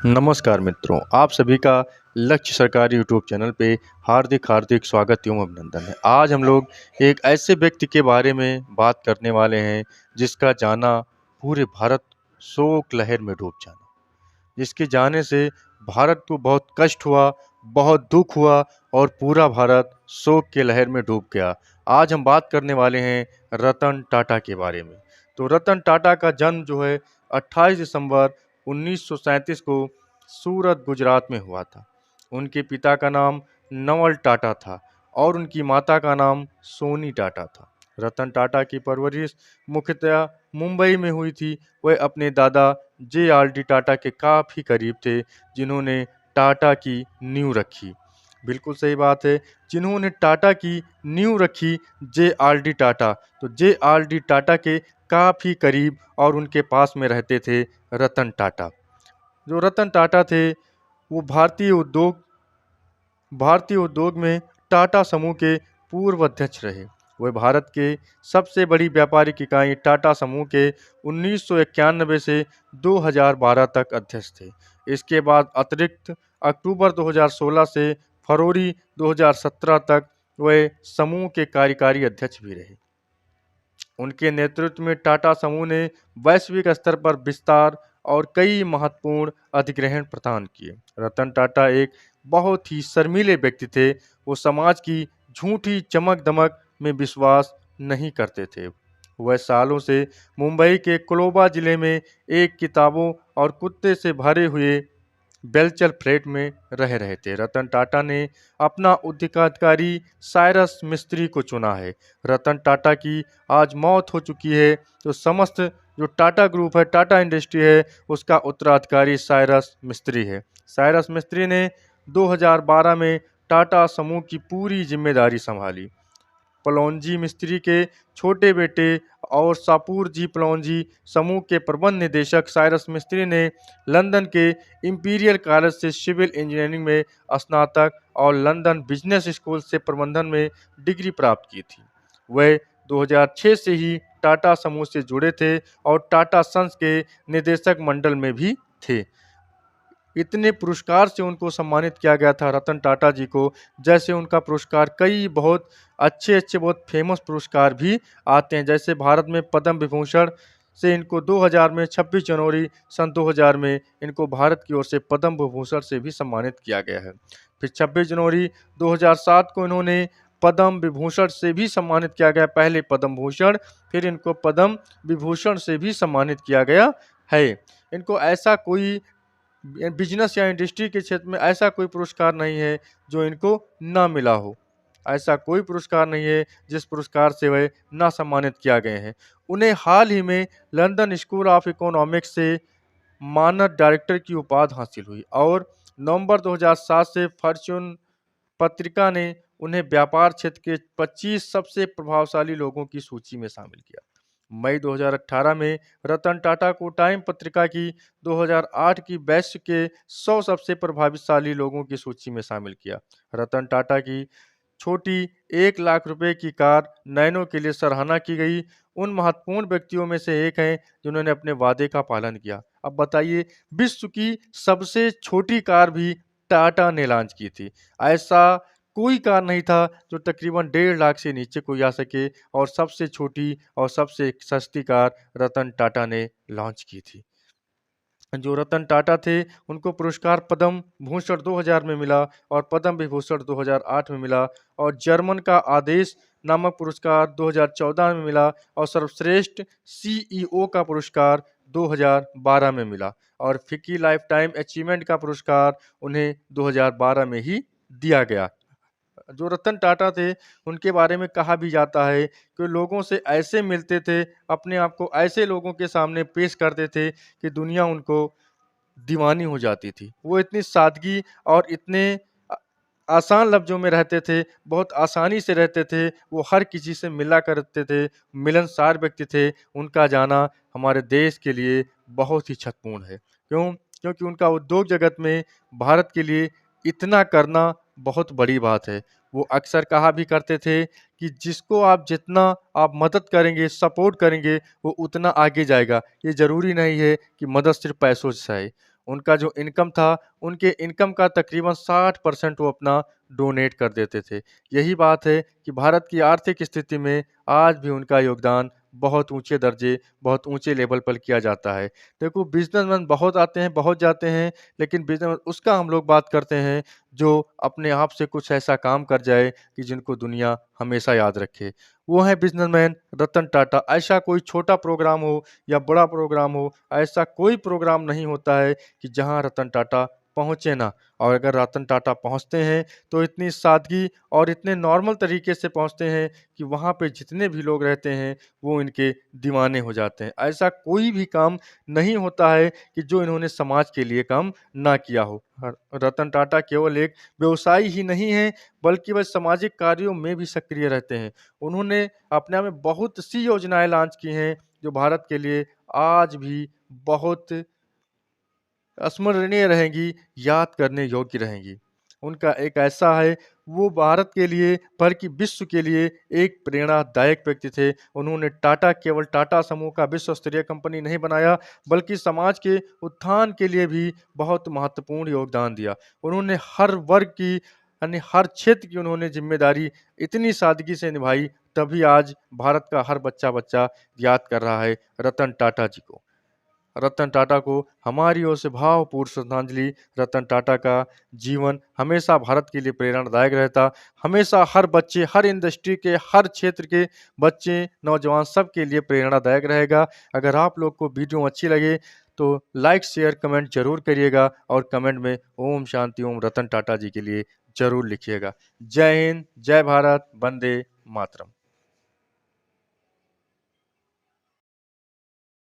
नमस्कार मित्रों, आप सभी का लक्ष्य सरकार यूट्यूब चैनल पे हार्दिक हार्दिक स्वागत एवं अभिनंदन है। आज हम लोग एक ऐसे व्यक्ति के बारे में बात करने वाले हैं जिसका जाना पूरे भारत शोक लहर में डूब जाना। जिसके जाने से भारत को बहुत कष्ट हुआ, बहुत दुख हुआ और पूरा भारत शोक के लहर में डूब गया। आज हम बात करने वाले हैं रतन टाटा के बारे में। तो रतन टाटा का जन्म जो है 28 दिसंबर 1937 को सूरत, गुजरात में हुआ था। उनके पिता का नाम नवल टाटा था और उनकी माता का नाम सोनी टाटा था। रतन टाटा की परवरिश मुख्यतः मुंबई में हुई थी। वह अपने दादा जे.आर.डी. टाटा के काफ़ी करीब थे, जिन्होंने टाटा की नींव रखी। बिल्कुल सही बात है, जिन्होंने टाटा की नींव रखी जे.आर.डी. टाटा। तो जे.आर.डी. टाटा के काफ़ी करीब और उनके पास में रहते थे रतन टाटा। जो रतन टाटा थे, वो भारतीय उद्योग में टाटा समूह के पूर्व अध्यक्ष रहे। वह भारत के सबसे बड़ी व्यापारिक इकाई टाटा समूह के 1991 से 2012 तक अध्यक्ष थे। इसके बाद अतिरिक्त अक्टूबर 2016 से फरवरी 2017 तक वह समूह के कार्यकारी अध्यक्ष भी रहे। उनके नेतृत्व में टाटा समूह ने वैश्विक स्तर पर विस्तार और कई महत्वपूर्ण अधिग्रहण प्रदान किए। रतन टाटा एक बहुत ही शर्मीले व्यक्ति थे। वो समाज की झूठी चमक-दमक में विश्वास नहीं करते थे। वह सालों से मुंबई के कोलबा जिले में एक किताबों और कुत्ते से भरे हुए बेलचल फ्लैट में रह रहे थे। रतन टाटा ने अपना उत्तराधिकारी साइरस मिस्त्री को चुना है। रतन टाटा की आज मौत हो चुकी है, तो समस्त जो टाटा ग्रुप है, टाटा इंडस्ट्री है, उसका उत्तराधिकारी साइरस मिस्त्री है। साइरस मिस्त्री ने 2012 में टाटा समूह की पूरी जिम्मेदारी संभाली। पलौंजी मिस्त्री के छोटे बेटे और सापुर जी पलौंजी समूह के प्रबंध निदेशक साइरस मिस्त्री ने लंदन के इंपीरियल कॉलेज से सिविल इंजीनियरिंग में स्नातक और लंदन बिजनेस स्कूल से प्रबंधन में डिग्री प्राप्त की थी। वह 2006 से ही टाटा समूह से जुड़े थे और टाटा सन्स के निदेशक मंडल में भी थे। इतने पुरस्कार से उनको सम्मानित किया गया था रतन टाटा जी को। जैसे उनका पुरस्कार कई बहुत अच्छे बहुत फेमस पुरस्कार भी आते हैं। जैसे भारत में पद्म विभूषण से इनको 2000 में 26 जनवरी सन 2000 में इनको भारत की ओर से पद्म विभूषण से भी सम्मानित किया गया है। फिर 26 जनवरी 2007 को इन्होंने पद्म विभूषण से भी सम्मानित किया गया। पहले पद्म भूषण, फिर इनको पद्म विभूषण से भी सम्मानित किया गया है। इनको ऐसा कोई बिजनेस या इंडस्ट्री के क्षेत्र में ऐसा कोई पुरस्कार नहीं है जो इनको ना मिला हो। ऐसा कोई पुरस्कार नहीं है जिस पुरस्कार से वह ना सम्मानित किया गए हैं। उन्हें हाल ही में लंदन स्कूल ऑफ इकोनॉमिक्स से मानद डायरेक्टर की उपाधि हासिल हुई और नवंबर 2007 से फॉर्च्यून पत्रिका ने उन्हें व्यापार क्षेत्र के 25 सबसे प्रभावशाली लोगों की सूची में शामिल किया। मई 2018 में रतन टाटा को टाइम पत्रिका की 2008 की वैश्व के 100 सबसे प्रभावशाली लोगों की सूची में शामिल किया। रतन टाटा की छोटी 1 लाख रुपए की कार नैनो के लिए सराहना की गई। उन महत्वपूर्ण व्यक्तियों में से एक हैं जिन्होंने अपने वादे का पालन किया। अब बताइए, विश्व की सबसे छोटी कार भी टाटा ने लॉन्च की थी। ऐसा कोई कार नहीं था जो तकरीबन 1.5 लाख से नीचे कोई आ सके, और सबसे छोटी और सबसे सस्ती कार रतन टाटा ने लॉन्च की थी। जो रतन टाटा थे, उनको पुरस्कार पद्म भूषण 2000 में मिला और पद्म विभूषण 2008 में मिला, और जर्मन का आदेश नामक पुरस्कार 2014 में मिला, और सर्वश्रेष्ठ सीईओ का पुरस्कार 2012 में मिला, और फिक्की लाइफ टाइम अचीवमेंट का पुरस्कार उन्हें 2012 में ही दिया गया। जो रतन टाटा थे, उनके बारे में कहा भी जाता है कि लोगों से ऐसे मिलते थे, अपने आप को ऐसे लोगों के सामने पेश करते थे कि दुनिया उनको दीवानी हो जाती थी। वो इतनी सादगी और इतने अ, आसान लफ्ज़ों में रहते थे, बहुत आसानी से रहते थे, वो हर किसी से मिला करते थे, मिलनसार व्यक्ति थे। उनका जाना हमारे देश के लिए बहुत ही क्षतिपूर्ण है। क्यों? क्योंकि उनका उद्योग जगत में भारत के लिए इतना करना बहुत बड़ी बात है। वो अक्सर कहा भी करते थे कि जिसको जितना आप मदद करेंगे, सपोर्ट करेंगे, वो उतना आगे जाएगा। ये ज़रूरी नहीं है कि मदद सिर्फ़ पैसों से आए। उनका जो इनकम था, उनके इनकम का तकरीबन 60% वो अपना डोनेट कर देते थे। यही बात है कि भारत की आर्थिक स्थिति में आज भी उनका योगदान बहुत ऊँचे दर्जे, बहुत ऊँचे लेवल पर किया जाता है। देखो बिज़नेसमैन बहुत आते हैं, बहुत जाते हैं, लेकिन बिज़नेस उसका हम लोग बात करते हैं जो अपने आप से कुछ ऐसा काम कर जाए कि जिनको दुनिया हमेशा याद रखे। वो हैं बिज़नेसमैन रतन टाटा। ऐसा कोई छोटा प्रोग्राम हो या बड़ा प्रोग्राम हो, ऐसा कोई प्रोग्राम नहीं होता है कि जहाँ रतन टाटा पहुँचे ना। और अगर रतन टाटा पहुँचते हैं तो इतनी सादगी और इतने नॉर्मल तरीके से पहुँचते हैं कि वहाँ पे जितने भी लोग रहते हैं वो इनके दीवाने हो जाते हैं। ऐसा कोई भी काम नहीं होता है कि जो इन्होंने समाज के लिए काम ना किया हो। रतन टाटा केवल एक व्यवसायी ही नहीं हैं, बल्कि वह सामाजिक कार्यों में भी सक्रिय रहते हैं। उन्होंने अपने आप में बहुत सी योजनाएँ लॉन्च की हैं, जो भारत के लिए आज भी बहुत स्मरणीय रहेंगी, याद करने योग्य रहेंगी। उनका एक ऐसा है, वो भारत के लिए बल्कि विश्व के लिए एक प्रेरणादायक व्यक्ति थे। उन्होंने टाटा केवल टाटा समूह का विश्व स्तरीय कंपनी नहीं बनाया, बल्कि समाज के उत्थान के लिए भी बहुत महत्वपूर्ण योगदान दिया। उन्होंने हर वर्ग की यानी हर क्षेत्र की उन्होंने ज़िम्मेदारी इतनी सादगी से निभाई, तभी आज भारत का हर बच्चा-बच्चा याद कर रहा है रतन टाटा जी को। रतन टाटा को हमारी ओर से भावपूर्ण श्रद्धांजलि। रतन टाटा का जीवन हमेशा भारत के लिए प्रेरणादायक रहता। हमेशा हर बच्चे, हर इंडस्ट्री के, हर क्षेत्र के बच्चे, नौजवान सबके लिए प्रेरणादायक रहेगा। अगर आप लोग को वीडियो अच्छी लगे तो लाइक, शेयर, कमेंट ज़रूर करिएगा और कमेंट में ओम शांति ओम रतन टाटा जी के लिए ज़रूर लिखिएगा। जय हिंद, जय भारत, वंदे मातरम।